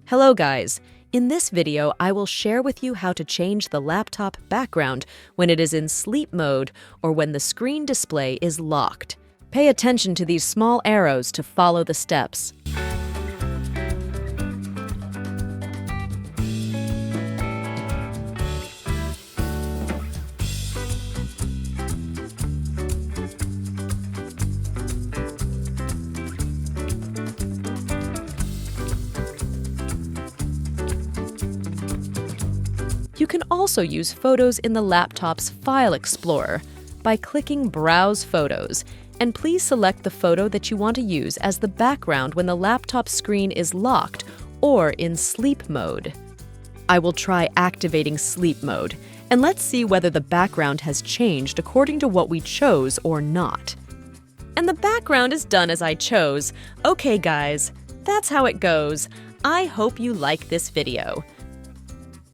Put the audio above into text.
Hello guys! In this video, I will share with you how to change the laptop background when it is in sleep mode or when the screen display is locked. Pay attention to these small arrows to follow the steps. You can also use photos in the laptop's File Explorer by clicking Browse Photos, and please select the photo that you want to use as the background when the laptop screen is locked or in sleep mode. I will try activating sleep mode, and let's see whether the background has changed according to what we chose or not. And the background is done as I chose. Okay guys, that's how it goes. I hope you like this video.